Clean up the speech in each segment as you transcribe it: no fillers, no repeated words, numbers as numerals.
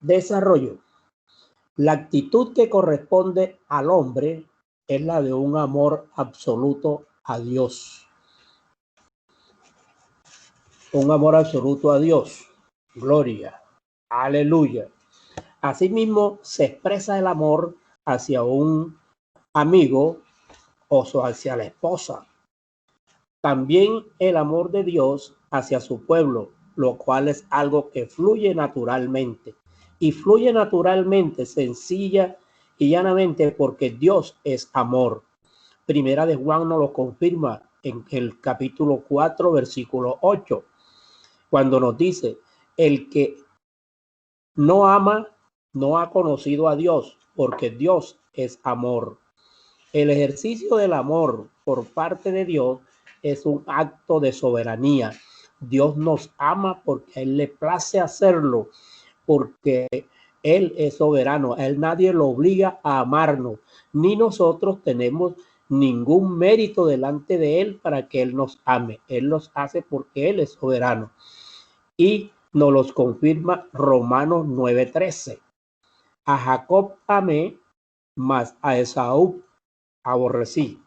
Desarrollo. La actitud que corresponde al hombre es la de un amor absoluto a Dios. Un amor absoluto a Dios. Gloria. Aleluya. Asimismo, se expresa el amor hacia un amigo o hacia la esposa. También el amor de Dios hacia su pueblo, lo cual es algo que fluye naturalmente. Y fluye naturalmente, sencilla y llanamente, porque Dios es amor. Primera de Juan nos lo confirma en el capítulo 4, versículo 8, cuando nos dice, el que no ama, no ha conocido a Dios, porque Dios es amor. El ejercicio del amor por parte de Dios es un acto de soberanía. Dios nos ama porque a Él le place hacerlo, porque Él es soberano. A Él nadie lo obliga a amarnos, ni nosotros tenemos ningún mérito delante de Él para que Él nos ame. Él los hace porque Él es soberano. Y nos los confirma Romanos 9:13. A Jacob amé, mas a Esaú aborrecí.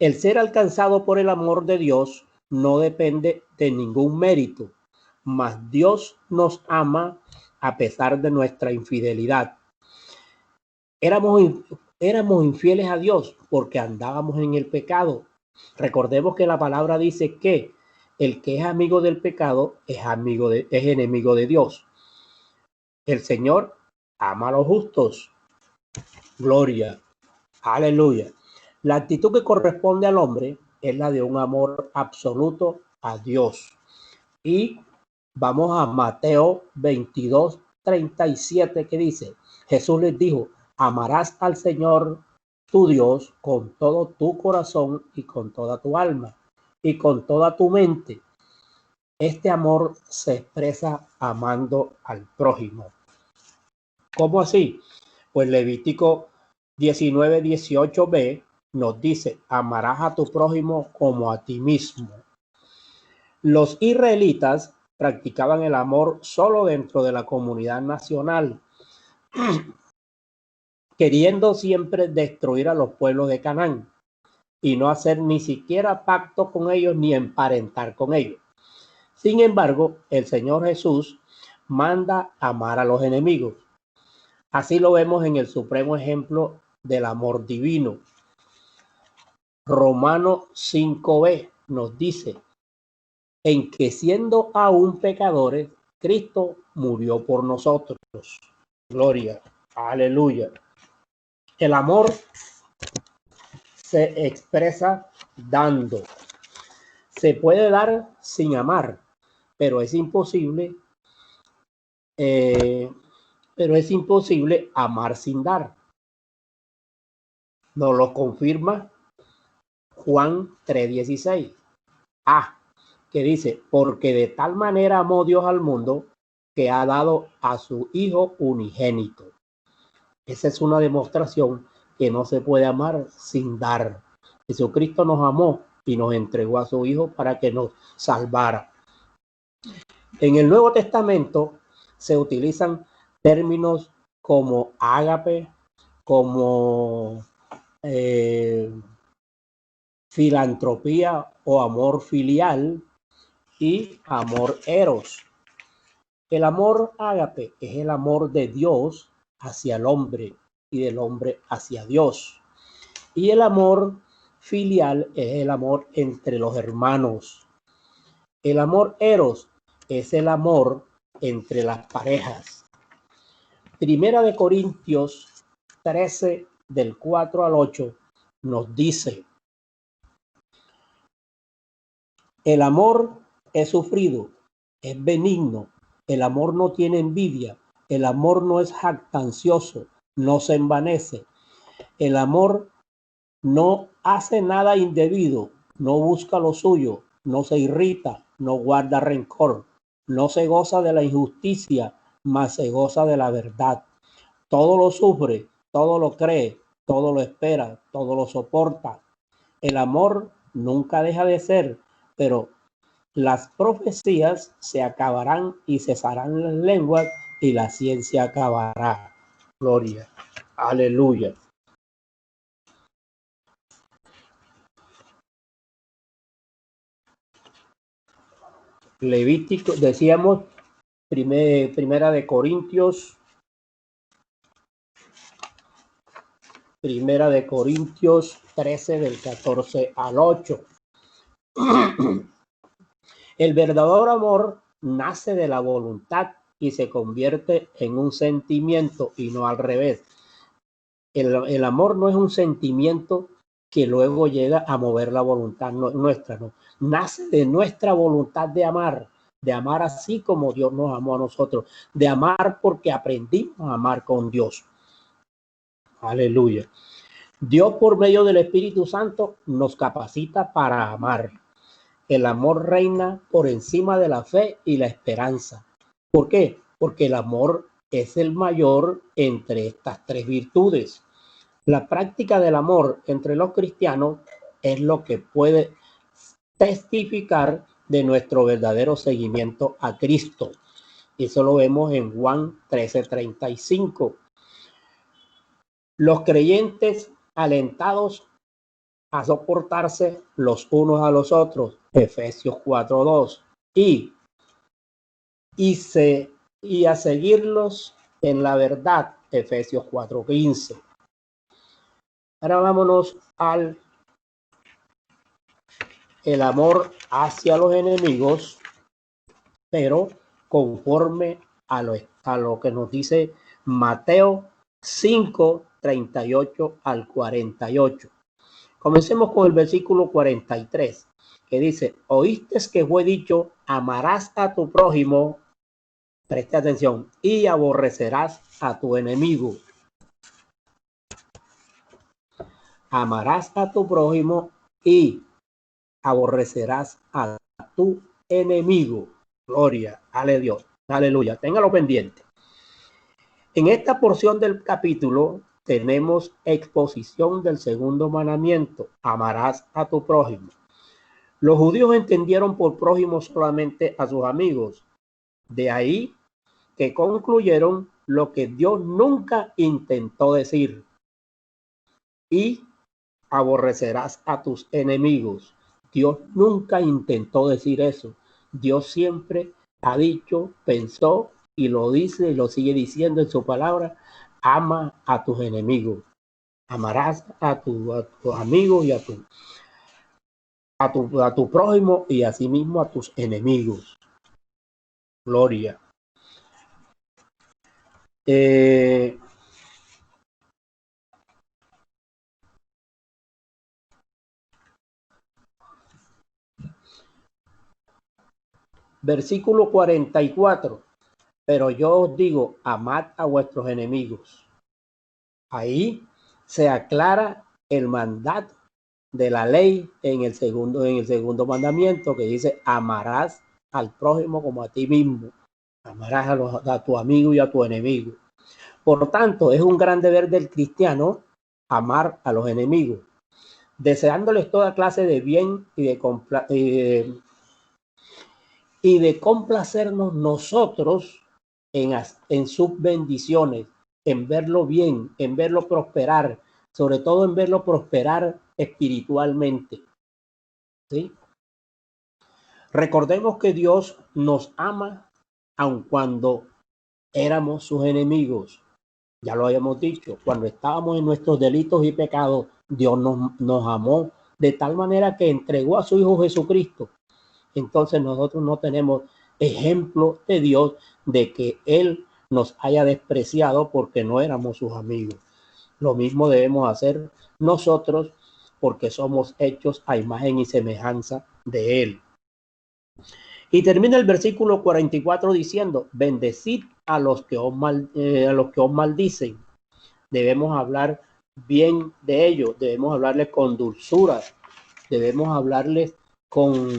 El ser alcanzado por el amor de Dios no depende de ningún mérito, mas Dios nos ama a pesar de nuestra infidelidad. Éramos infieles a Dios porque andábamos en el pecado. Recordemos que la palabra dice que el que es amigo del pecado es enemigo de Dios. El Señor ama a los justos. Gloria. Aleluya. La actitud que corresponde al hombre es la de un amor absoluto a Dios. Y vamos a Mateo 22:37, que dice, Jesús les dijo, amarás al Señor tu Dios con todo tu corazón y con toda tu alma y con toda tu mente. Este amor se expresa amando al prójimo. ¿Cómo así? Pues Levítico 19:18b nos dice, amarás a tu prójimo como a ti mismo. Los israelitas practicaban el amor solo dentro de la comunidad nacional, queriendo siempre destruir a los pueblos de Canaán y no hacer ni siquiera pacto con ellos ni emparentar con ellos. Sin embargo, el Señor Jesús manda amar a los enemigos. Así lo vemos en el supremo ejemplo del amor divino. Romanos 5b nos dice, en que siendo aún pecadores, Cristo murió por nosotros. Gloria, aleluya. El amor se expresa dando. Se puede dar sin amar, pero es imposible, amar sin dar. Nos lo confirma Juan 3:16. Que dice, porque de tal manera amó Dios al mundo que ha dado a su Hijo unigénito. Esa es una demostración que no se puede amar sin dar. Jesucristo nos amó y nos entregó a su Hijo para que nos salvara. En el Nuevo Testamento se utilizan términos como ágape, como filantropía o amor filial y amor eros. El amor ágape es el amor de Dios hacia el hombre y del hombre hacia Dios. Y el amor filial es el amor entre los hermanos. El amor eros es el amor entre las parejas. Primera de Corintios 13, del 4 al 8, nos dice, el amor es sufrido, es benigno, el amor no tiene envidia, el amor no es jactancioso, no se envanece, el amor no hace nada indebido, no busca lo suyo, no se irrita, no guarda rencor, no se goza de la injusticia, mas se goza de la verdad. Todo lo sufre, todo lo cree, todo lo espera, todo lo soporta. El amor nunca deja de ser, pero las profecías se acabarán y cesarán las lenguas y la ciencia acabará. Gloria. Aleluya. Levítico, decíamos, primera de Corintios 13 del 14 al 8. El verdadero amor nace de la voluntad y se convierte en un sentimiento y no al revés. El amor no es un sentimiento que luego llega a mover la voluntad nuestra, no. Nace de nuestra voluntad de amar así como Dios nos amó a nosotros, de amar porque aprendimos a amar con Dios. Aleluya. Dios por medio del Espíritu Santo nos capacita para amar. El amor reina por encima de la fe y la esperanza. ¿Por qué? Porque el amor es el mayor entre estas tres virtudes. La práctica del amor entre los cristianos es lo que puede testificar de nuestro verdadero seguimiento a Cristo. Eso lo vemos en Juan 13:35. Los creyentes alentados a soportarse los unos a los otros, Efesios 4:2, y a seguirlos en la verdad, Efesios 4:15. Ahora vámonos al el amor hacia los enemigos, pero conforme a lo que nos dice Mateo 5:38 al 48. Comencemos con el versículo 43, que dice: oíste que fue dicho, amarás a tu prójimo, preste atención, y aborrecerás a tu enemigo. Amarás a tu prójimo y aborrecerás a tu enemigo. Gloria, aleluya. Téngalo pendiente. En esta porción del capítulo tenemos exposición del segundo mandamiento: amarás a tu prójimo. Los judíos entendieron por prójimo solamente a sus amigos. De ahí que concluyeron lo que Dios nunca intentó decir: y aborrecerás a tus enemigos. Dios nunca intentó decir eso. Dios siempre ha dicho, pensó y lo dice y lo sigue diciendo en su palabra: ama a tus enemigos. Amarás a tus amigos y a tu prójimo y asimismo a tus enemigos. Gloria. Versículo 44. Pero yo os digo, amad a vuestros enemigos. Ahí se aclara el mandato de la ley en el segundo mandamiento, que dice: amarás al prójimo como a ti mismo. Amarás a tu amigo y a tu enemigo. Por tanto, es un gran deber del cristiano amar a los enemigos, deseándoles toda clase de bien y de complacernos nosotros en sus bendiciones, en verlo bien, en verlo prosperar, sobre todo en verlo prosperar espiritualmente. ¿Sí? Recordemos que Dios nos ama aun cuando éramos sus enemigos. Ya lo habíamos dicho, cuando estábamos en nuestros delitos y pecados, Dios nos amó de tal manera que entregó a su Hijo Jesucristo. Entonces nosotros no tenemos ejemplo de Dios de que Él nos haya despreciado porque no éramos sus amigos. Lo mismo debemos hacer nosotros porque somos hechos a imagen y semejanza de Él. Y termina el versículo 44 diciendo: bendecid a los que os maldicen. Debemos hablar bien de ellos, debemos hablarles con dulzura, debemos hablarles con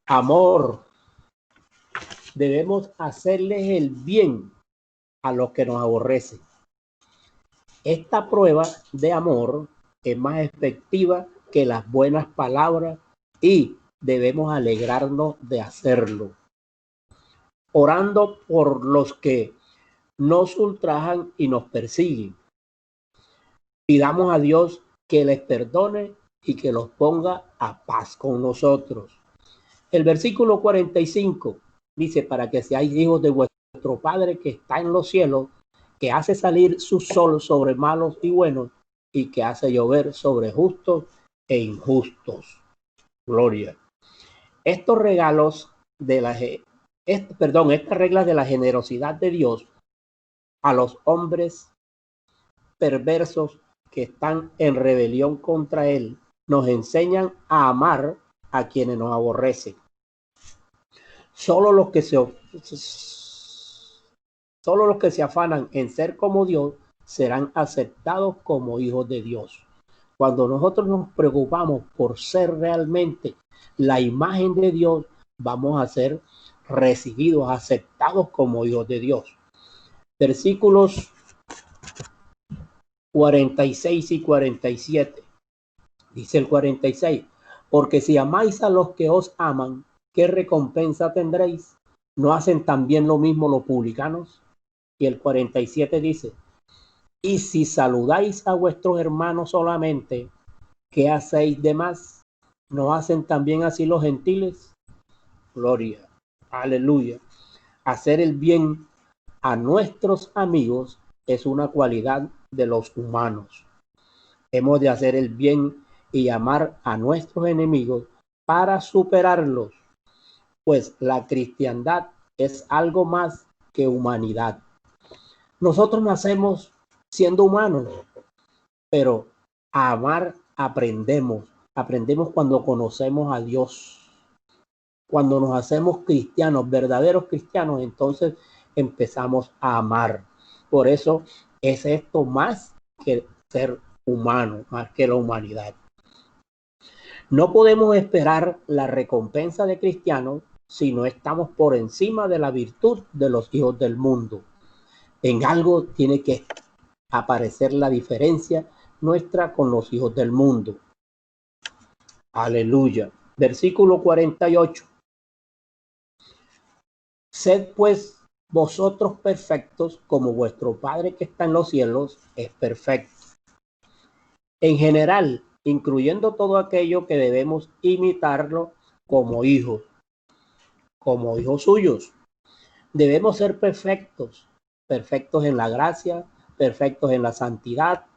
amor, debemos hacerles el bien a los que nos aborrecen. Esta prueba de amor es más efectiva que las buenas palabras y debemos alegrarnos de hacerlo. orando por los que nos ultrajan y nos persiguen. Pidamos a Dios que les perdone y que los ponga a paz con nosotros. El versículo 45 dice, para que seáis hijos de vuestro Padre que está en los cielos, que hace salir su sol sobre malos y buenos, y que hace llover sobre justos e injustos. Gloria. Estos regalos de estas reglas de la generosidad de Dios a los hombres perversos que están en rebelión contra Él, nos enseñan a amar a quienes nos aborrecen. Solo los que se afanan en ser como Dios serán aceptados como hijos de Dios. Cuando nosotros nos preocupamos por ser realmente la imagen de Dios, vamos a ser recibidos, aceptados como hijos de Dios. Versículos 46 y 47. Dice el 46, porque si amáis a los que os aman, ¿qué recompensa tendréis? ¿No hacen también lo mismo los publicanos? Y el 47 dice, y si saludáis a vuestros hermanos solamente, ¿qué hacéis de más? ¿No hacen también así los gentiles? Gloria, aleluya. Hacer el bien a nuestros amigos es una cualidad de los humanos. Hemos de hacer el bien y amar a nuestros enemigos para superarlos, pues la cristiandad es algo más que humanidad. Nosotros nacemos siendo humanos, pero a amar aprendemos cuando conocemos a Dios. Cuando nos hacemos cristianos, verdaderos cristianos, entonces empezamos a amar. Por eso es esto más que ser humano, más que la humanidad. No podemos esperar la recompensa de cristianos si no estamos por encima de la virtud de los hijos del mundo. En algo tiene que aparecer la diferencia nuestra con los hijos del mundo. Aleluya. Versículo 48. Sed pues vosotros perfectos como vuestro Padre que está en los cielos es perfecto. En general, incluyendo todo aquello que debemos imitarlo como hijos suyos. Debemos ser perfectos en la gracia, perfectos en la santidad.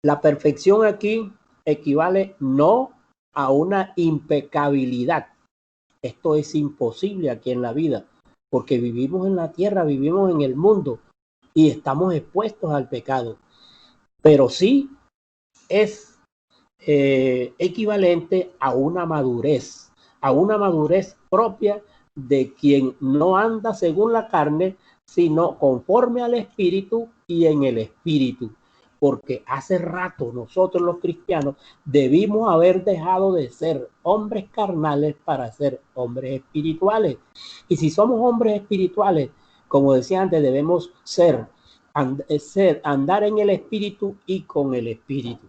La perfección aquí equivale no a una impecabilidad. Esto es imposible aquí en la vida, porque vivimos en la tierra, vivimos en el mundo y estamos expuestos al pecado. Pero sí es equivalente a una madurez propia de quien no anda según la carne, sino conforme al Espíritu y en el Espíritu. Porque hace rato nosotros los cristianos debimos haber dejado de ser hombres carnales para ser hombres espirituales. Y si somos hombres espirituales, como decía antes, debemos andar en el Espíritu y con el Espíritu.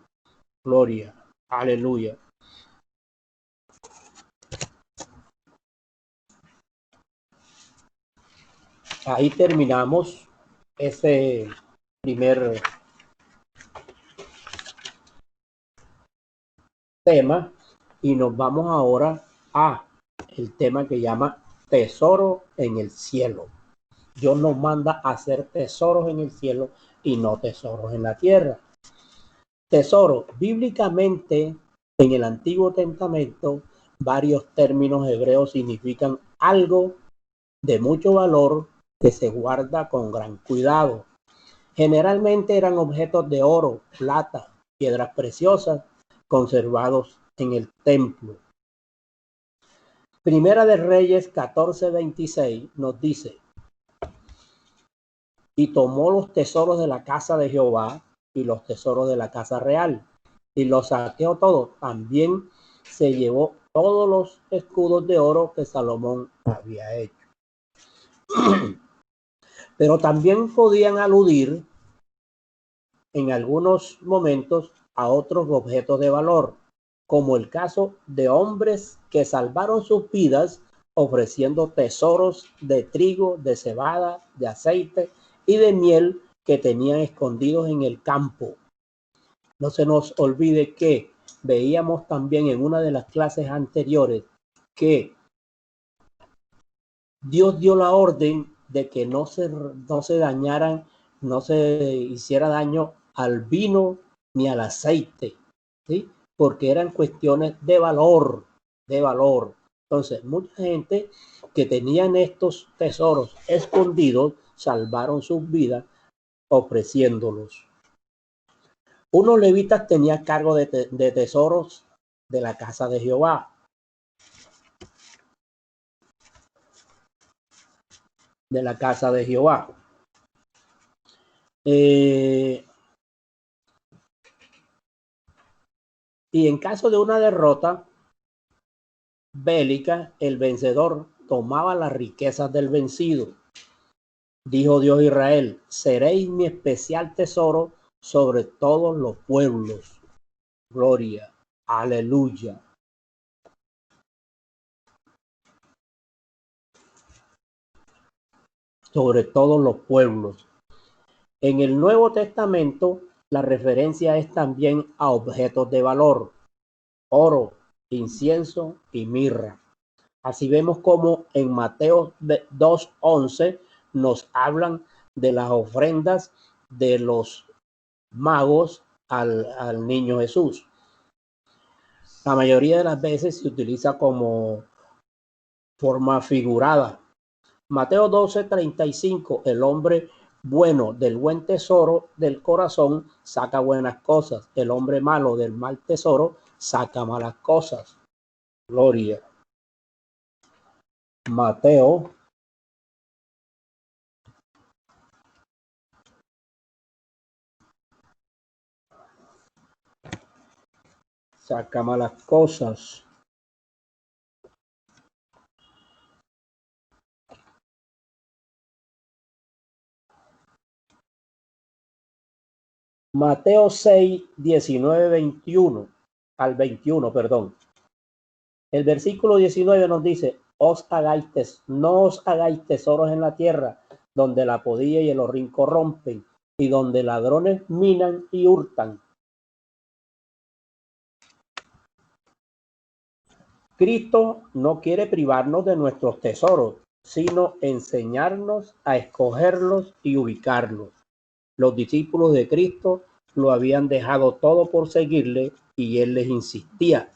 Gloria, aleluya. Ahí terminamos ese primer tema y nos vamos ahora a el tema que llama tesoro en el cielo. Dios nos manda a hacer tesoros en el cielo y no tesoros en la tierra. Tesoro, bíblicamente en el Antiguo Testamento, varios términos hebreos significan algo de mucho valor que se guarda con gran cuidado. Generalmente eran objetos de oro, plata, piedras preciosas conservados en el templo. Primera de Reyes 14:26 nos dice: y tomó los tesoros de la casa de Jehová y los tesoros de la casa real y los saqueó todos. También se llevó todos los escudos de oro que Salomón había hecho. Pero también podían aludir en algunos momentos a otros objetos de valor, como el caso de hombres que salvaron sus vidas ofreciendo tesoros de trigo, de cebada, de aceite y de miel que tenían escondidos en el campo. No se nos olvide que veíamos también en una de las clases anteriores que Dios dio la orden de que no se dañaran, no se hiciera daño al vino ni al aceite, ¿sí? Porque eran cuestiones de valor, de valor. Entonces, mucha gente que tenían estos tesoros escondidos salvaron sus vidas ofreciéndolos. Unos levitas tenían cargo de tesoros de la casa de Jehová. De la casa de Jehová. Y en caso de una derrota bélica, el vencedor tomaba las riquezas del vencido. Dijo Dios a Israel: seréis mi especial tesoro sobre todos los pueblos. Gloria, aleluya. Sobre todos los pueblos. En el Nuevo Testamento, la referencia es también a objetos de valor: oro, incienso y mirra. Así vemos como en Mateo 2:11 nos hablan de las ofrendas de los magos al niño Jesús. La mayoría de las veces se utiliza como forma figurada. Mateo 12:35, el hombre bueno del buen tesoro del corazón saca buenas cosas, el hombre malo del mal tesoro saca malas cosas. Gloria. Mateo saca malas cosas. Mateo 6, 19, 21 al 21, perdón. El versículo 19 nos dice: no os hagáis tesoros en la tierra, donde la polilla y el horrín corrompen, y donde ladrones minan y hurtan. Cristo no quiere privarnos de nuestros tesoros, sino enseñarnos a escogerlos y ubicarlos. Los discípulos de Cristo lo habían dejado todo por seguirle y él les insistía: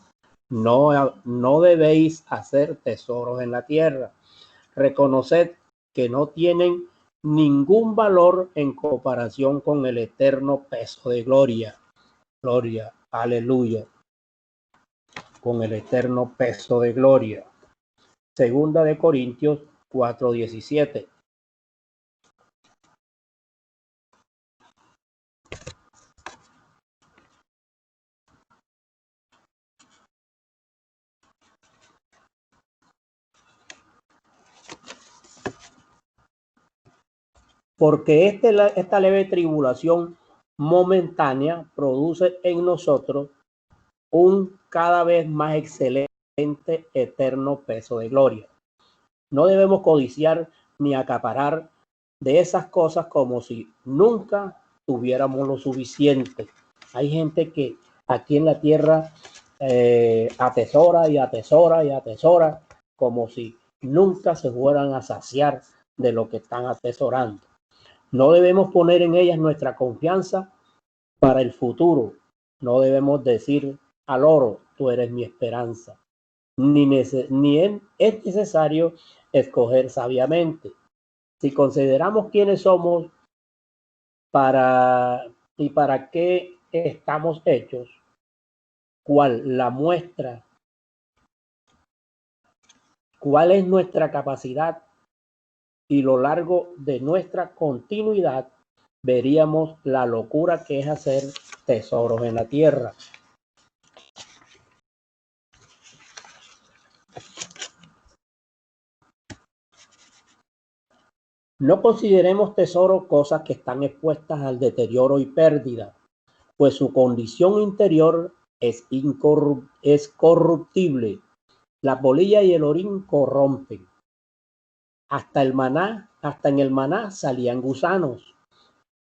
no debéis hacer tesoros en la tierra. Reconoced que no tienen ningún valor en comparación con el eterno peso de gloria. Gloria, aleluya. Con el eterno peso de gloria. Segunda de Corintios 4:17. Porque esta leve tribulación momentánea produce en nosotros un cada vez más excelente eterno peso de gloria. No debemos codiciar ni acaparar de esas cosas como si nunca tuviéramos lo suficiente. Hay gente que aquí en la tierra atesora y atesora y atesora como si nunca se fueran a saciar de lo que están atesorando. No debemos poner en ellas nuestra confianza para el futuro. No debemos decir al oro: tú eres mi esperanza. Ni es necesario escoger sabiamente. Si consideramos quiénes somos y para qué estamos hechos, cuál es nuestra capacidad y lo largo de nuestra continuidad, veríamos la locura que es hacer tesoros en la tierra. No consideremos tesoro cosas que están expuestas al deterioro y pérdida, pues su condición interior es corruptible, La polilla y el orín corrompen. Hasta en el maná salían gusanos.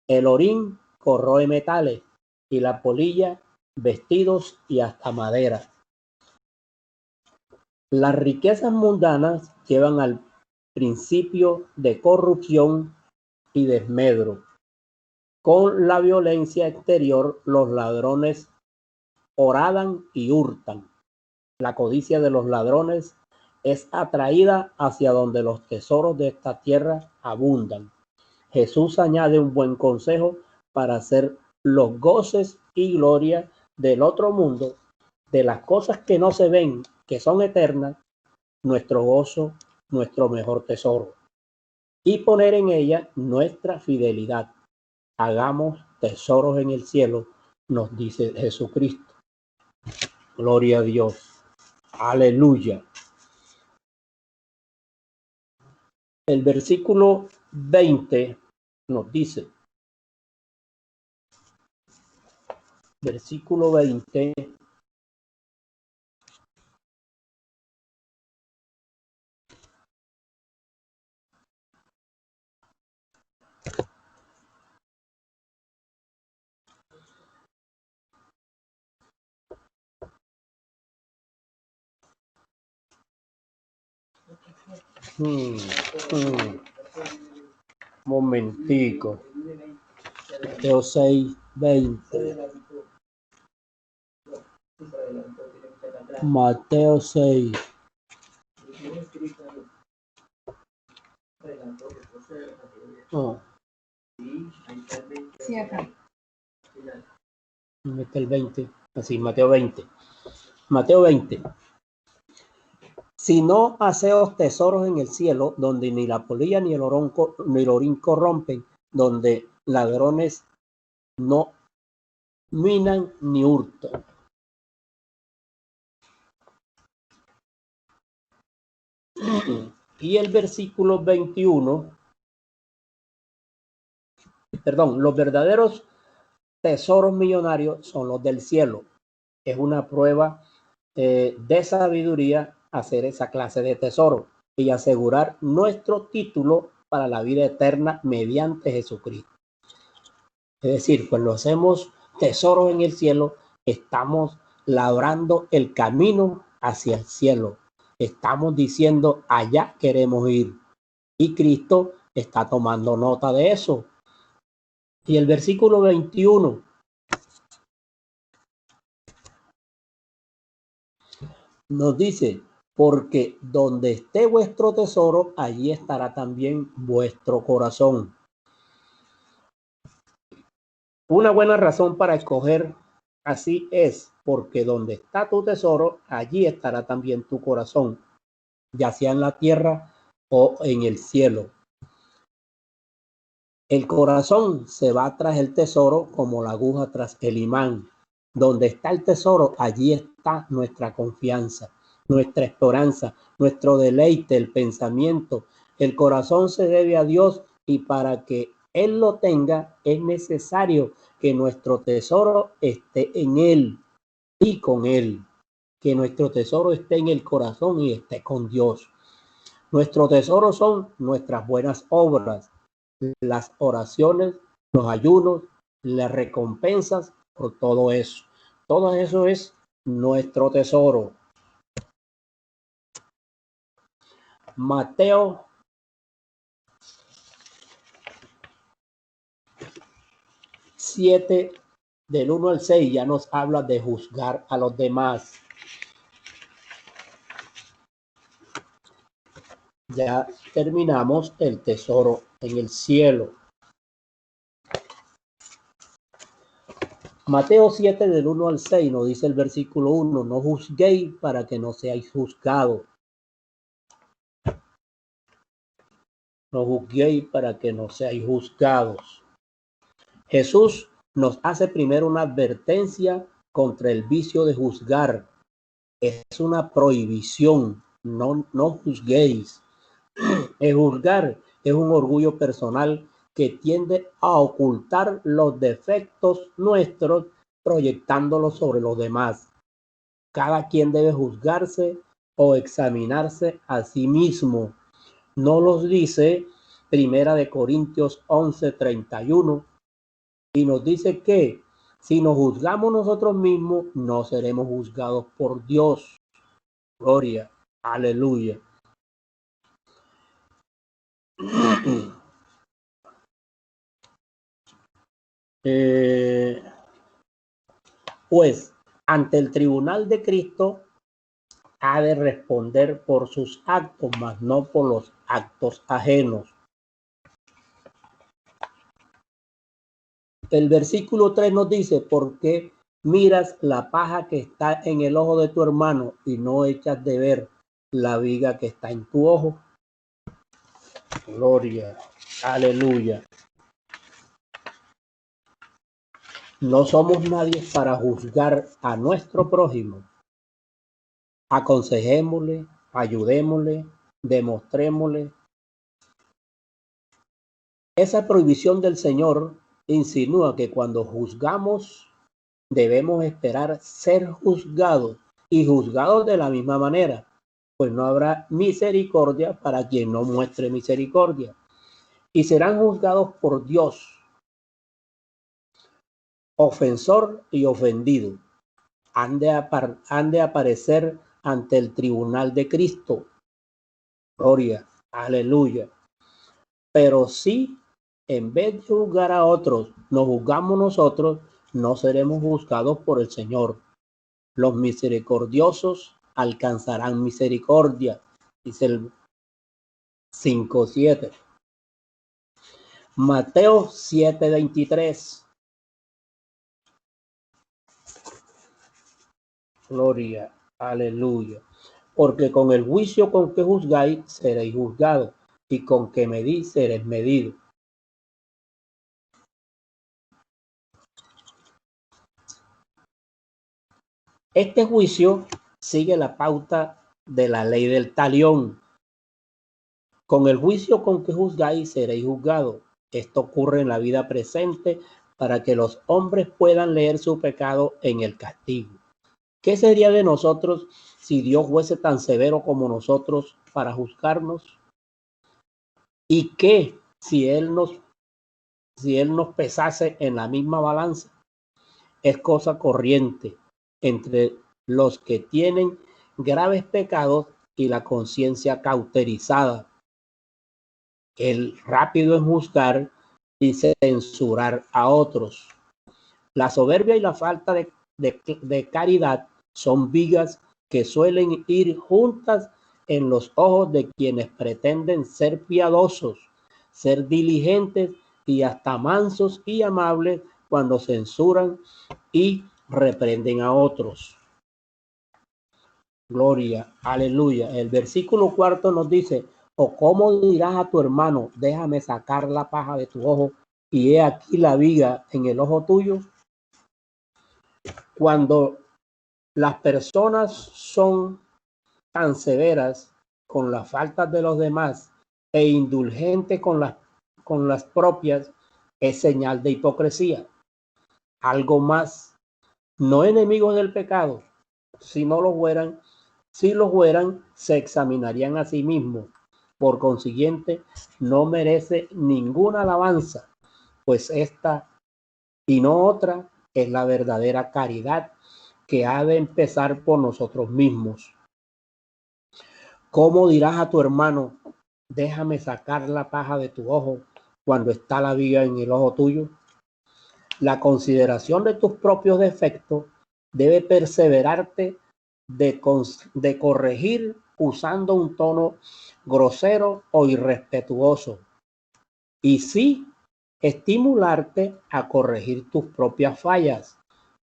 El orín corroe metales y la polilla vestidos y hasta madera. Las riquezas mundanas llevan al principio de corrupción y desmedro. Con la violencia exterior, los ladrones horadan y hurtan. La codicia de los ladrones es atraída hacia donde los tesoros de esta tierra abundan. Jesús añade un buen consejo para hacer los goces y gloria del otro mundo, de las cosas que no se ven, que son eternas, nuestro gozo, nuestro mejor tesoro, y poner en ella nuestra fidelidad. Hagamos tesoros en el cielo, nos dice Jesucristo. Gloria a Dios. Aleluya. El versículo 20 nos dice, versículo 20, momentico. Mateo 6, 20. Mateo 6. Oh. Sí, acá. Mete el 20. Así, Mateo 20. Mateo 20. Si no haceos tesoros en el cielo, donde ni la polilla ni el orín corrompen, donde ladrones no minan ni hurtan. Y el versículo 21, perdón, los verdaderos tesoros millonarios son los del cielo. Es una prueba de sabiduría hacer esa clase de tesoro y asegurar nuestro título para la vida eterna mediante Jesucristo. Es decir, cuando hacemos tesoros en el cielo, estamos labrando el camino hacia el cielo. Estamos diciendo, allá queremos ir. Y Cristo está tomando nota de eso. Y el versículo 21 nos dice, porque donde esté vuestro tesoro, allí estará también vuestro corazón. Una buena razón para escoger así es porque donde está tu tesoro, allí estará también tu corazón, ya sea en la tierra o en el cielo. El corazón se va tras el tesoro como la aguja tras el imán. Donde está el tesoro, allí está nuestra confianza, nuestra esperanza, nuestro deleite, el pensamiento. El corazón se debe a Dios y para que Él lo tenga es necesario que nuestro tesoro esté en Él y con Él. Que nuestro tesoro esté en el corazón y esté con Dios. Nuestro tesoro son nuestras buenas obras, las oraciones, los ayunos, las recompensas por todo eso. Todo eso es nuestro tesoro. Mateo 7, del 1 al 6, ya nos habla de juzgar a los demás. Ya terminamos el tesoro en el cielo. Mateo 7, del 1 al 6, nos dice el versículo 1, no juzguéis para que no seáis juzgados. No juzguéis para que no seáis juzgados. Jesús nos hace primero una advertencia contra el vicio de juzgar. Es una prohibición, no juzguéis. El juzgar es un orgullo personal que tiende a ocultar los defectos nuestros, proyectándolos sobre los demás. Cada quien debe juzgarse o examinarse a sí mismo. No los dice Primera de Corintios 11:31 y nos dice que si nos juzgamos nosotros mismos, no seremos juzgados por Dios. Gloria, aleluya. Pues ante el tribunal de Cristo ha de responder por sus actos, mas no por los actos ajenos. El versículo 3 nos dice, ¿por qué miras la paja que está en el ojo de tu hermano y no echas de ver la viga que está en tu ojo? Gloria, aleluya. No somos nadie para juzgar a nuestro prójimo. Aconsejémosle, ayudémosle, demostrémosle. Esa prohibición del Señor insinúa que cuando juzgamos debemos esperar ser juzgados y juzgados de la misma manera, pues no habrá misericordia para quien no muestre misericordia. Y serán juzgados por Dios, ofensor y ofendido. Han de aparecer ante el tribunal de Cristo. Gloria, aleluya. Pero si en vez de juzgar a otros, nos juzgamos nosotros, no seremos juzgados por el Señor. Los misericordiosos alcanzarán misericordia, dice el 5:7. Mateo 7:23. Gloria, aleluya. Porque con el juicio con que juzgáis, seréis juzgados, y con que medís, seréis medidos. Este juicio sigue la pauta de la ley del talión. Con el juicio con que juzgáis, seréis juzgados. Esto ocurre en la vida presente para que los hombres puedan leer su pecado en el castigo. ¿Qué sería de nosotros si Dios fuese tan severo como nosotros para juzgarnos? ¿Y qué si Él nos pesase en la misma balanza? Es cosa corriente entre los que tienen graves pecados y la conciencia cauterizada. El rápido en juzgar y censurar a otros. La soberbia y la falta de caridad son vigas que suelen ir juntas en los ojos de quienes pretenden ser piadosos, ser diligentes y hasta mansos y amables cuando censuran y reprenden a otros. Gloria, aleluya. El versículo 4 nos dice, o cómo dirás a tu hermano, déjame sacar la paja de tu ojo y he aquí la viga en el ojo tuyo. Cuando las personas son tan severas con las faltas de los demás e indulgentes con las propias, es señal de hipocresía. Algo más, no enemigos del pecado, si no lo fueran, si lo fueran, se examinarían a sí mismos. Por consiguiente, no merece ninguna alabanza, pues esta y no otra es la verdadera caridad que ha de empezar por nosotros mismos. ¿Cómo dirás a tu hermano, déjame sacar la paja de tu ojo cuando está la viga en el ojo tuyo? La consideración de tus propios defectos debe perseverarte de corregir usando un tono grosero o irrespetuoso. Y sí, estimularte a corregir tus propias fallas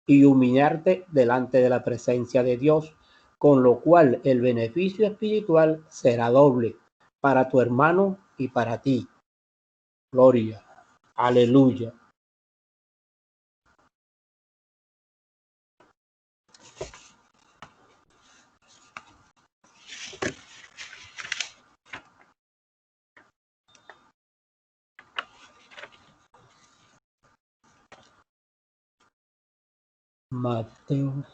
y humillarte delante de la presencia de Dios, con lo cual el beneficio espiritual será doble para tu hermano y para ti. Gloria, aleluya. Mateo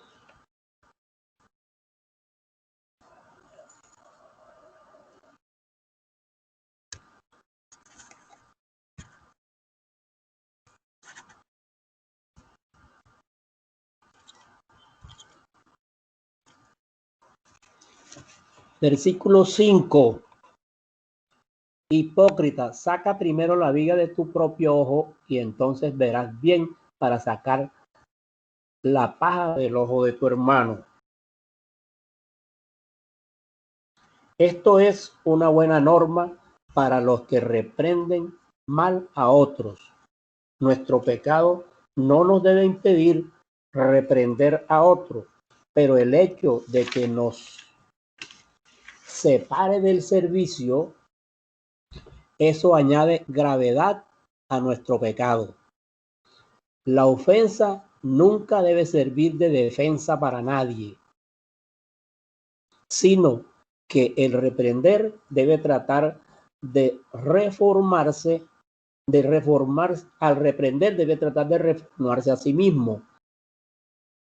Versículo 5. Hipócrita, saca primero la viga de tu propio ojo y entonces verás bien para sacar la paja del ojo de tu hermano. Esto es una buena norma para los que reprenden mal a otros. Nuestro pecado no nos debe impedir reprender a otros, pero el hecho de que nos separe del servicio, eso añade gravedad a nuestro pecado. La ofensa nunca debe servir de defensa para nadie, sino que el reprender debe tratar de reformarse, al reprender debe tratar de reformarse a sí mismo,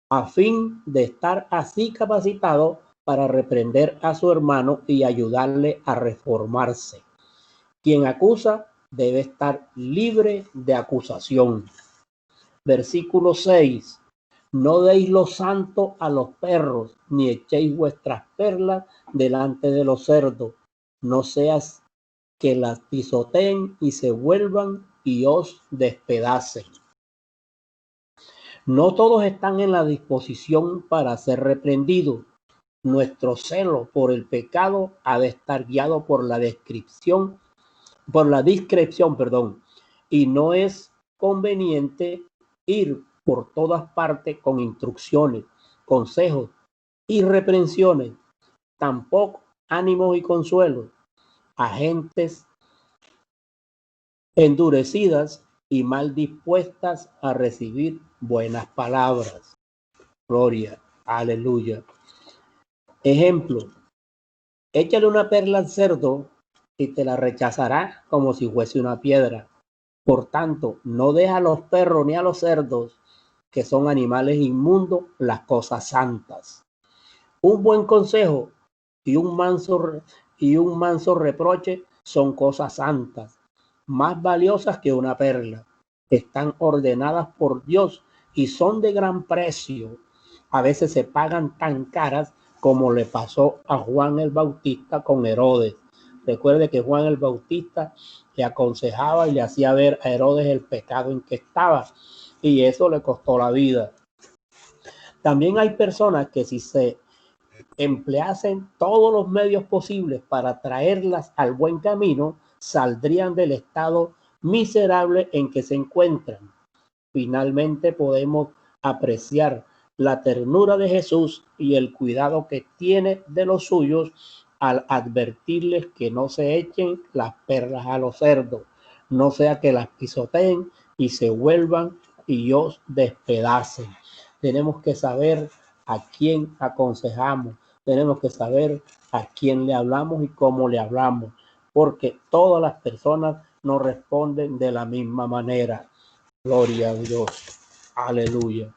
a fin de estar así capacitado para reprender a su hermano y ayudarle a reformarse. Quien acusa debe estar libre de acusación. Versículo 6. No deis lo santo a los perros, ni echéis vuestras perlas delante de los cerdos. No seas que las pisoteen y se vuelvan y os despedacen. No todos están en la disposición para ser reprendidos. Nuestro celo por el pecado ha de estar guiado por la discreción, y no es conveniente ir por todas partes con instrucciones, consejos y reprensiones, tampoco ánimos y consuelos a gentes endurecidas y mal dispuestas a recibir buenas palabras. Gloria, aleluya. Ejemplo, échale una perla al cerdo y te la rechazará como si fuese una piedra. Por tanto, no deja a los perros ni a los cerdos, que son animales inmundos, las cosas santas. Un buen consejo y un manso reproche son cosas santas, más valiosas que una perla. Están ordenadas por Dios y son de gran precio. A veces se pagan tan caras como le pasó a Juan el Bautista con Herodes. Recuerde que Juan el Bautista le aconsejaba y le hacía ver a Herodes el pecado en que estaba, y eso le costó la vida. También hay personas que si se empleasen todos los medios posibles para traerlas al buen camino, saldrían del estado miserable en que se encuentran. Finalmente podemos apreciar la ternura de Jesús y el cuidado que tiene de los suyos al advertirles que no se echen las perlas a los cerdos, no sea que las pisoteen y se vuelvan y os despedacen. Tenemos que saber a quién aconsejamos, tenemos que saber a quién le hablamos y cómo le hablamos, porque todas las personas no responden de la misma manera. Gloria a Dios. Aleluya.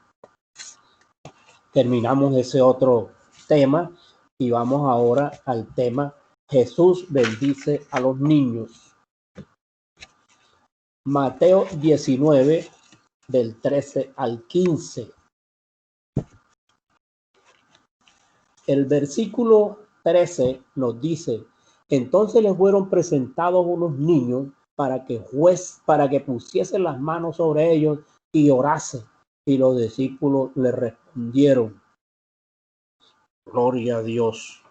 Terminamos ese otro tema y vamos ahora al tema Jesús bendice a los niños. Mateo 19, del 13 al 15. El versículo 13 nos dice: entonces les fueron presentados unos niños para que pusiesen las manos sobre ellos y orasen. Y los discípulos le respondieron. Gloria a Dios.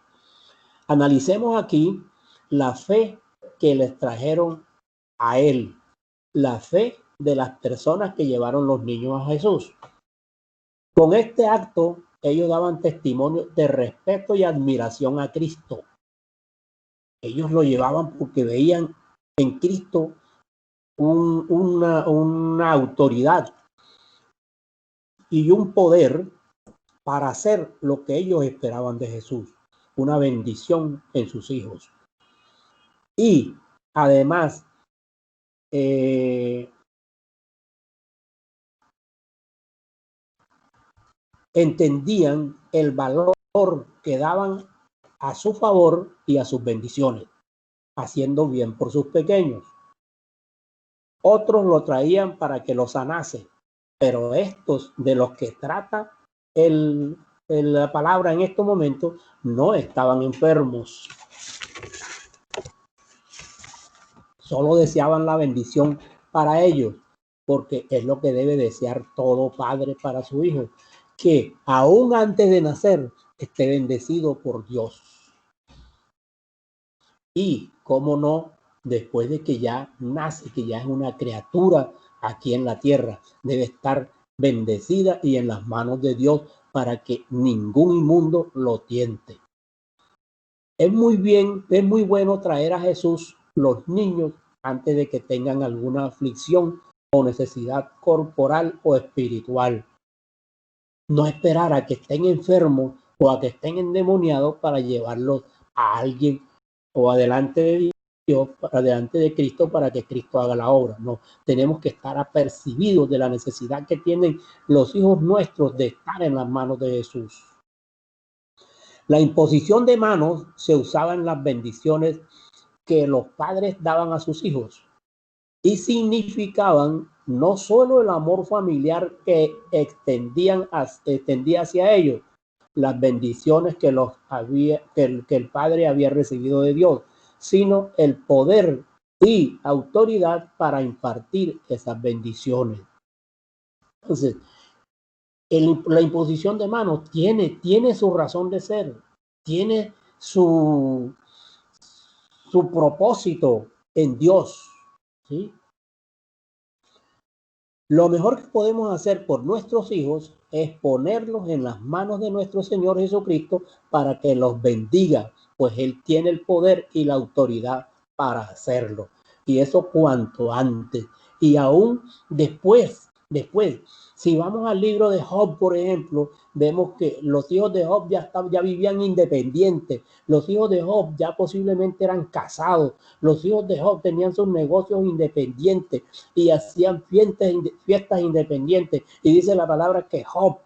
Analicemos aquí la fe que les trajeron a él, la fe de las personas que llevaron los niños a Jesús. Con este acto, ellos daban testimonio de respeto y admiración a Cristo. Ellos lo llevaban porque veían en Cristo una autoridad y un poder para hacer lo que ellos esperaban de Jesús, una bendición en sus hijos. Y además, entendían el valor que daban a su favor y a sus bendiciones, haciendo bien por sus pequeños. Otros lo traían para que lo sanase, pero estos de los que trata el la palabra en estos momentos, no estaban enfermos. Solo deseaban la bendición para ellos, porque es lo que debe desear todo padre para su hijo, que aún antes de nacer esté bendecido por Dios. Y, cómo no, después de que ya nace, que ya es una criatura aquí en la tierra, debe estar bendecida y en las manos de Dios para que ningún inmundo lo tiente. Es muy bueno traer a Jesús los niños antes de que tengan alguna aflicción o necesidad corporal o espiritual. No esperar a que estén enfermos o a que estén endemoniados para llevarlos a alguien o adelante de Dios, adelante de Cristo, para que Cristo haga la obra. No, tenemos que estar apercibidos de la necesidad que tienen los hijos nuestros de estar en las manos de Jesús. La imposición de manos se usaba en las bendiciones que los padres daban a sus hijos y significaban no solo el amor familiar que extendía hacia ellos, las bendiciones que el padre había recibido de Dios, sino el poder y autoridad para impartir esas bendiciones. Entonces, la imposición de manos tiene su razón de ser, tiene su propósito en Dios, ¿sí? Lo mejor que podemos hacer por nuestros hijos es ponerlos en las manos de nuestro Señor Jesucristo para que los bendiga, pues Él tiene el poder y la autoridad para hacerlo. Y eso cuanto antes. Y aún después, si vamos al libro de Job, por ejemplo, vemos que los hijos de Job ya vivían independientes. Los hijos de Job ya posiblemente eran casados. Los hijos de Job tenían sus negocios independientes y hacían fiestas independientes. Y dice la palabra que Job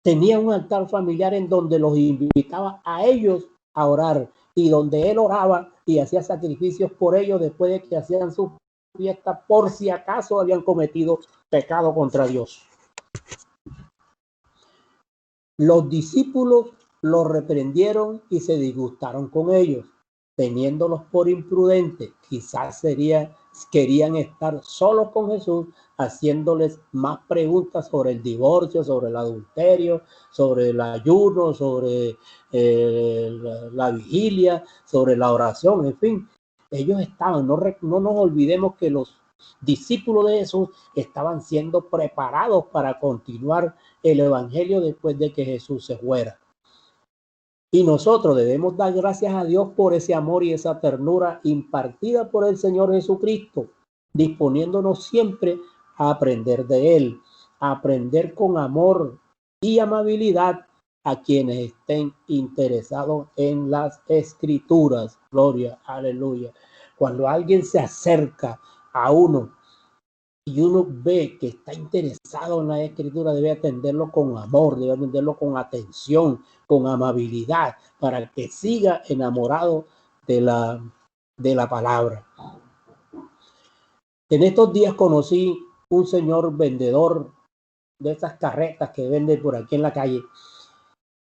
tenía un altar familiar en donde los invitaba a ellos a orar y donde él oraba y hacía sacrificios por ellos después de que hacían sus fiestas por si acaso habían cometido pecado contra Dios. Los discípulos los reprendieron y se disgustaron con ellos, teniéndolos por imprudentes. Quizás querían estar solos con Jesús, haciéndoles más preguntas sobre el divorcio, sobre el adulterio, sobre el ayuno, sobre la vigilia, sobre la oración, en fin. Ellos estaban, no nos olvidemos que los discípulos de Jesús estaban siendo preparados para continuar el evangelio después de que Jesús se fuera. Y nosotros debemos dar gracias a Dios por ese amor y esa ternura impartida por el Señor Jesucristo, disponiéndonos siempre a aprender de Él, a aprender con amor y amabilidad a quienes estén interesados en las Escrituras. Gloria, aleluya. Cuando alguien se acerca a uno y uno ve que está interesado en la Escritura, debe atenderlo con amor, debe atenderlo con atención, con amabilidad, para que siga enamorado de la palabra. En estos días conocí un señor vendedor de esas carretas que vende por aquí en la calle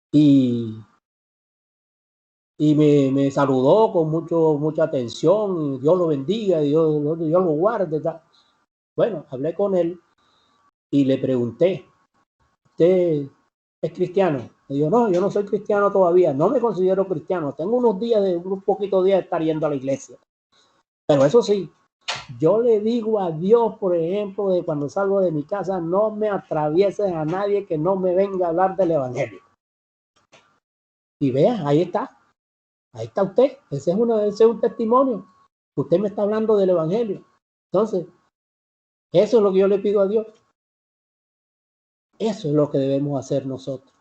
y me saludó con mucha atención, y Dios lo bendiga, Dios lo guarde. Bueno, hablé con él y le pregunté, ¿usted es cristiano? Me dijo, no, yo no soy cristiano todavía, no me considero cristiano, tengo unos poquitos días de estar yendo a la iglesia. Pero eso sí, yo le digo a Dios, por ejemplo, de cuando salgo de mi casa, no me atravieses a nadie que no me venga a hablar del evangelio. Y vea, ahí está usted, ese es un testimonio. Usted me está hablando del evangelio. Entonces, eso es lo que yo le pido a Dios. Eso es lo que debemos hacer nosotros.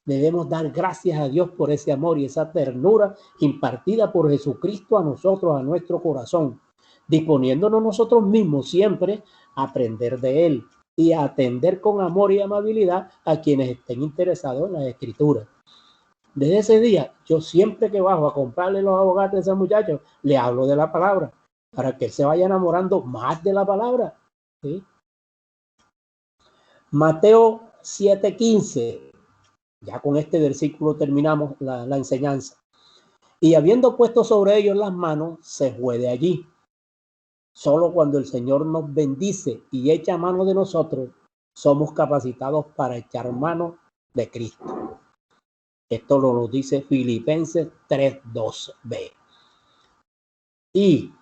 Debemos dar gracias a Dios por ese amor y esa ternura impartida por Jesucristo a nosotros, a nuestro corazón, disponiéndonos nosotros mismos siempre a aprender de Él y a atender con amor y amabilidad a quienes estén interesados en las Escrituras. Desde ese día, yo siempre que bajo a comprarle los abogados a ese muchacho, le hablo de la palabra, para que él se vaya enamorando más de la palabra. ¿Sí? Mateo 7:15. Ya con este versículo terminamos la enseñanza. Y habiendo puesto sobre ellos las manos, se fue de allí. Solo cuando el Señor nos bendice y echa mano de nosotros, somos capacitados para echar mano de Cristo. Esto lo dice Filipenses 3:2b. Y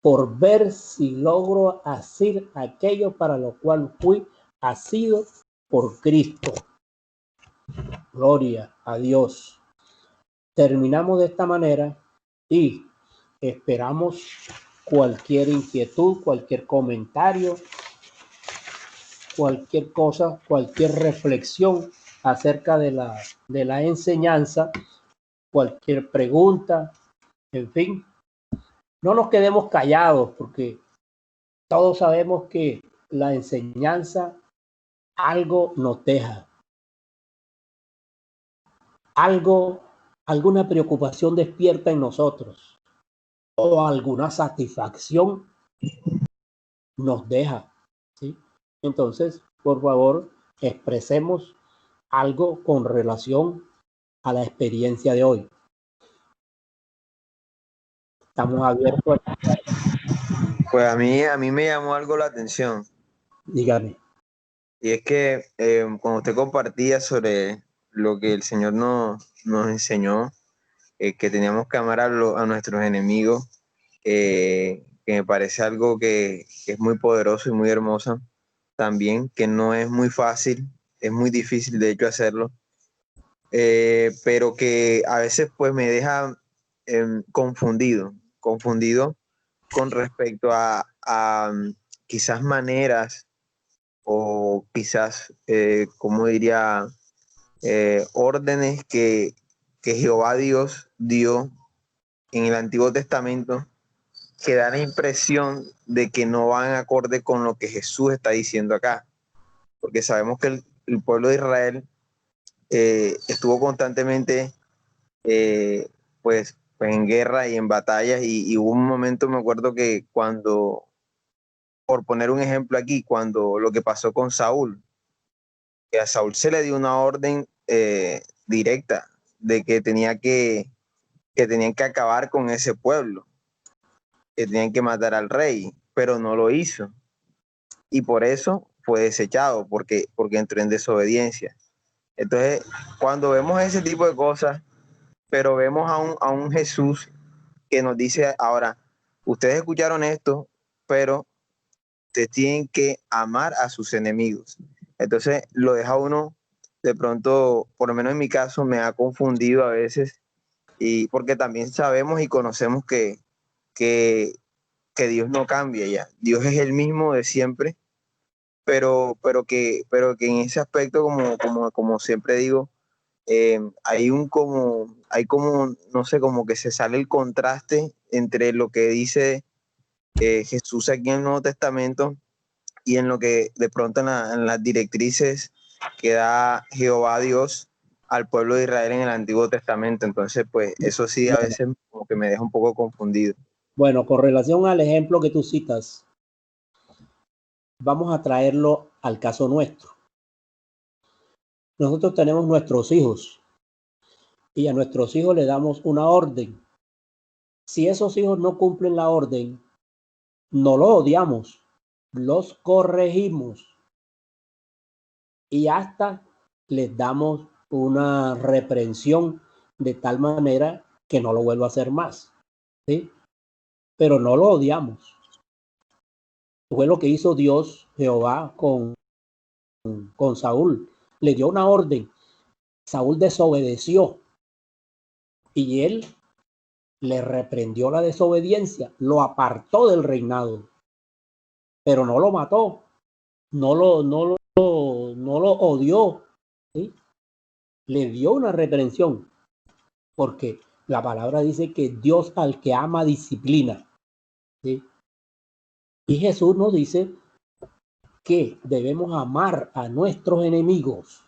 por ver si logro hacer aquello para lo cual fui asido por Cristo. Gloria a Dios. Terminamos de esta manera y esperamos cualquier inquietud, cualquier comentario, cualquier cosa, cualquier reflexión acerca de la enseñanza, cualquier pregunta, en fin. No nos quedemos callados porque todos sabemos que la enseñanza algo nos deja, alguna preocupación despierta en nosotros o alguna satisfacción nos deja, ¿sí? Entonces, por favor, expresemos algo con relación a la experiencia de hoy. Estamos abiertos. Pues a mí me llamó algo la atención, Dígame. y es que cuando usted compartía sobre lo que el Señor nos enseñó, que teníamos que amar a nuestros enemigos, que me parece algo que es muy poderoso y muy hermoso también, que no es muy fácil, es muy difícil de hecho hacerlo, pero que a veces pues me deja confundido con respecto a quizás maneras o quizás, como diría, órdenes que Jehová Dios dio en el Antiguo Testamento, que da la impresión de que no van acorde con lo que Jesús está diciendo acá, porque sabemos que el pueblo de Israel estuvo constantemente pues en guerra y en batallas, y hubo un momento, me acuerdo que cuando, por poner un ejemplo aquí, cuando lo que pasó con Saúl, que a Saúl se le dio una orden directa de que tenían que acabar con ese pueblo, que tenían que matar al rey, pero no lo hizo. Y por eso fue desechado, porque entró en desobediencia. Entonces, cuando vemos ese tipo de cosas, pero vemos a un Jesús que nos dice ahora, ustedes escucharon esto, pero ustedes tienen que amar a sus enemigos. Entonces lo deja uno, de pronto, por lo menos en mi caso, me ha confundido a veces, y porque también sabemos y conocemos que, que Dios no cambia ya. Dios es el mismo de siempre, pero que en ese aspecto, como siempre digo, hay como, no sé, como que se sale el contraste entre lo que dice Jesús aquí en el Nuevo Testamento y en lo que de pronto en las directrices que da Jehová Dios al pueblo de Israel en el Antiguo Testamento. Entonces, pues eso sí a veces como que me deja un poco confundido. Bueno, con relación al ejemplo que tú citas, vamos a traerlo al caso nuestro. Nosotros tenemos nuestros hijos y a nuestros hijos le damos una orden. Si esos hijos no cumplen la orden, no los odiamos, los corregimos y hasta les damos una reprensión de tal manera que no lo vuelva a hacer más, ¿sí? Pero no lo odiamos. Fue lo que hizo Dios, Jehová, con Saúl. Le dio una orden. Saúl desobedeció y él le reprendió la desobediencia, lo apartó del reinado, pero no lo mató, no lo odió, ¿sí? Le dio una reprensión, porque la palabra dice que Dios al que ama disciplina, ¿sí? Y Jesús nos dice que debemos amar a nuestros enemigos.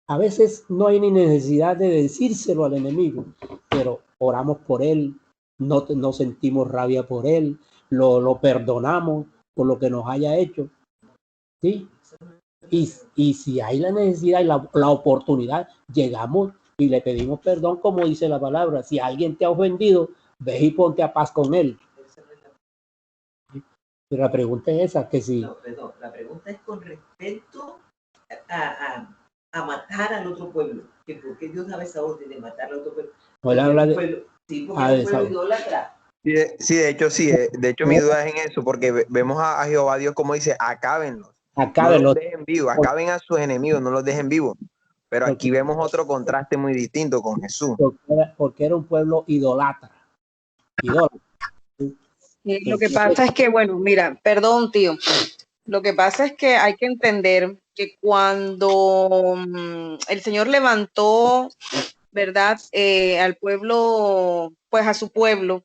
A veces no hay ni necesidad de decírselo al enemigo, pero oramos por él, no sentimos rabia por él, lo perdonamos por lo que nos haya hecho, ¿sí? Y si hay la necesidad y la oportunidad, llegamos y le pedimos perdón, como dice la palabra. Si alguien te ha ofendido, ve y ponte a paz con él. Pero la pregunta es esa, que si... No, perdón, la pregunta es con respecto a matar al otro pueblo. Que ¿por qué Dios daba esa orden de matar al otro pueblo? Porque habla de... pueblo, sí, porque era un pueblo idólatra. Sí, de hecho mi duda es en eso, porque vemos a Jehová Dios como dice, acábenlos, no los dejen vivos, acaben a sus enemigos, no los dejen vivos. Pero aquí vemos otro contraste muy distinto con Jesús. Porque era un pueblo idólatra. Lo que pasa es que, bueno, mira, perdón, tío. Lo que pasa es que hay que entender que cuando el Señor levantó, ¿verdad? Al pueblo, pues a su pueblo,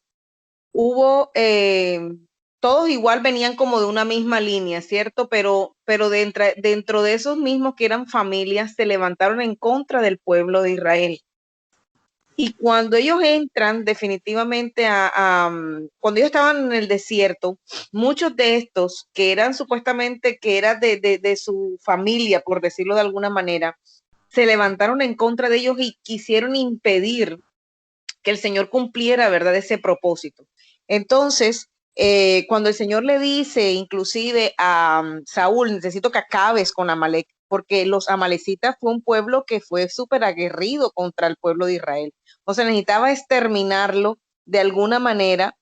hubo, todos igual venían como de una misma línea, ¿cierto? Pero dentro de esos mismos que eran familias, se levantaron en contra del pueblo de Israel. Y cuando ellos entran definitivamente cuando ellos estaban en el desierto, muchos de estos que eran supuestamente que eran de su familia, por decirlo de alguna manera, se levantaron en contra de ellos y quisieron impedir que el Señor cumpliera, ¿verdad?, ese propósito. Entonces, cuando el Señor le dice inclusive a Saúl, necesito que acabes con Amalek, porque los amalecitas fue un pueblo que fue súper aguerrido contra el pueblo de Israel. O sea, necesitaba exterminarlo de alguna manera,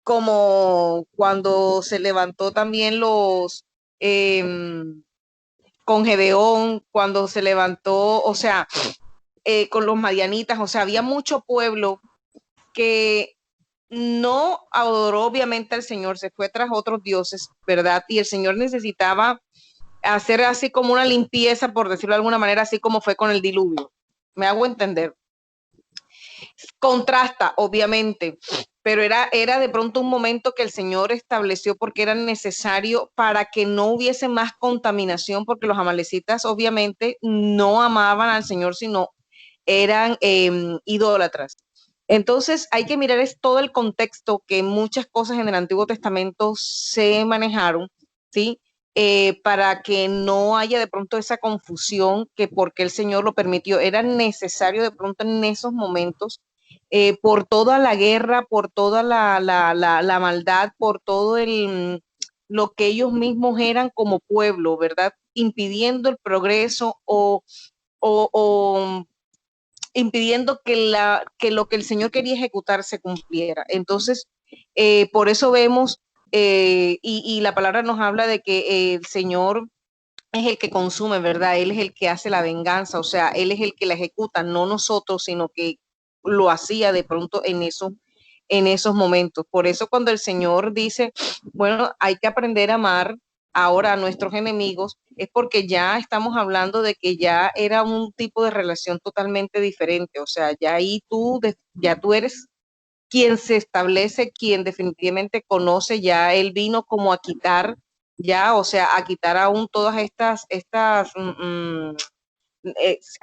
como cuando se levantó también con Gedeón, cuando se levantó, o sea, con los madianitas, o sea, había mucho pueblo que no adoró obviamente al Señor, se fue tras otros dioses, ¿verdad? Y el Señor necesitaba hacer así como una limpieza, por decirlo de alguna manera, así como fue con el diluvio. ¿Me hago entender? Contrasta, obviamente, pero era de pronto un momento que el Señor estableció porque era necesario para que no hubiese más contaminación, porque los amalecitas obviamente no amaban al Señor, sino eran idólatras. Entonces hay que mirar es todo el contexto que muchas cosas en el Antiguo Testamento se manejaron, ¿sí? Para que no haya de pronto esa confusión que porque el Señor lo permitió, era necesario de pronto en esos momentos, por toda la guerra, por toda la maldad, por todo lo que ellos mismos eran como pueblo, ¿verdad? Impidiendo el progreso o impidiendo que lo que el Señor quería ejecutar se cumpliera. Entonces, por eso vemos, y la palabra nos habla de que el Señor es el que consume, ¿verdad? Él es el que hace la venganza, o sea, Él es el que la ejecuta, no nosotros, sino que lo hacía de pronto en esos momentos. Por eso cuando el Señor dice, bueno, hay que aprender a amar ahora a nuestros enemigos, es porque ya estamos hablando de que ya era un tipo de relación totalmente diferente. O sea, ya ahí ya tú eres quien se establece, quien definitivamente conoce, ya él vino como a quitar, ya, o sea, a quitar aún todas estas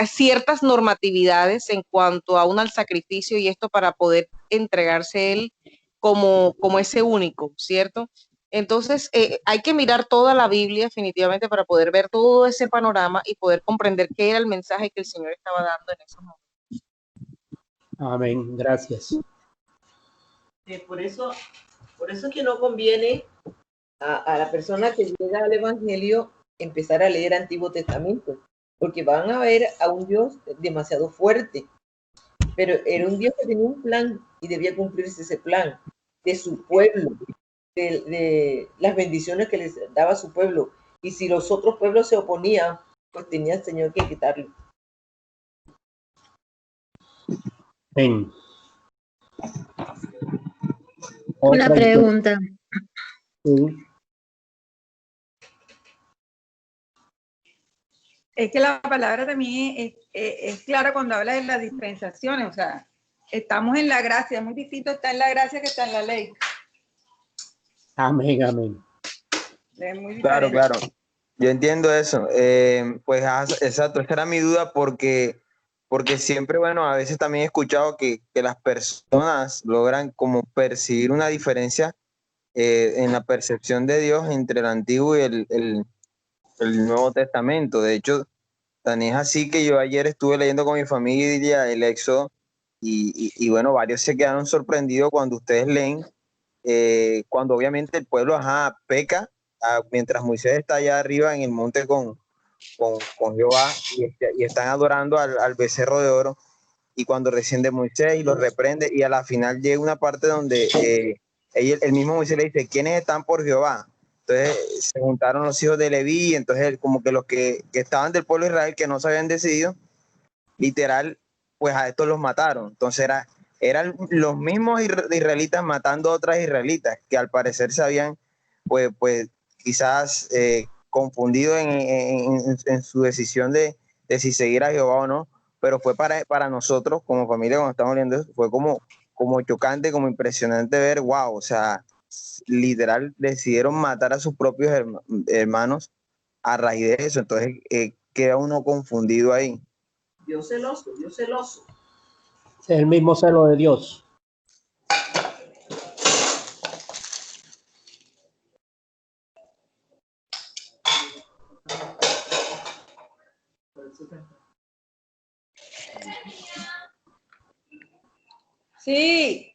ciertas normatividades en cuanto aún al sacrificio y esto para poder entregarse él como ese único, ¿cierto? Entonces, hay que mirar toda la Biblia definitivamente para poder ver todo ese panorama y poder comprender qué era el mensaje que el Señor estaba dando en esos momentos. Amén, gracias. Por eso es que no conviene a la persona que llega al Evangelio empezar a leer Antiguo Testamento, porque van a ver a un Dios demasiado fuerte, pero era un Dios que tenía un plan y debía cumplirse ese plan de su pueblo, de las bendiciones que les daba su pueblo, y si los otros pueblos se oponían, pues tenía el Señor que quitarlo. Amén. Una pregunta. Sí. Es que la palabra también es clara cuando habla de las dispensaciones, o sea, estamos en la gracia, es muy distinto estar en la gracia que estar en la ley. Amén, amén. Es muy diferente. Claro, claro. Yo entiendo eso. Pues exacto, esa era mi duda porque siempre, bueno, a veces también he escuchado que las personas logran como percibir una diferencia en la percepción de Dios entre el Antiguo y el Nuevo Testamento. De hecho, tan es así que yo ayer estuve leyendo con mi familia el Éxodo y bueno, varios se quedaron sorprendidos cuando ustedes leen, cuando obviamente el pueblo peca, mientras Moisés está allá arriba en el monte con Jehová y están adorando al becerro de oro, y cuando desciende Moisés y los reprende, y a la final llega una parte donde el mismo Moisés le dice, ¿quiénes están por Jehová? Entonces se juntaron los hijos de Leví, entonces como que los que estaban del pueblo de Israel que no se habían decidido, literal, pues a estos los mataron. Entonces eran los mismos israelitas matando a otras israelitas que al parecer se habían, pues quizás confundido en su decisión de si seguir a Jehová o no, pero fue para nosotros como familia cuando estamos viendo eso, fue como chocante, como impresionante ver, wow, o sea, literal decidieron matar a sus propios hermanos a raíz de eso. Entonces queda uno confundido ahí. Dios celoso, Dios celoso. Es el mismo celo de Dios. Sí.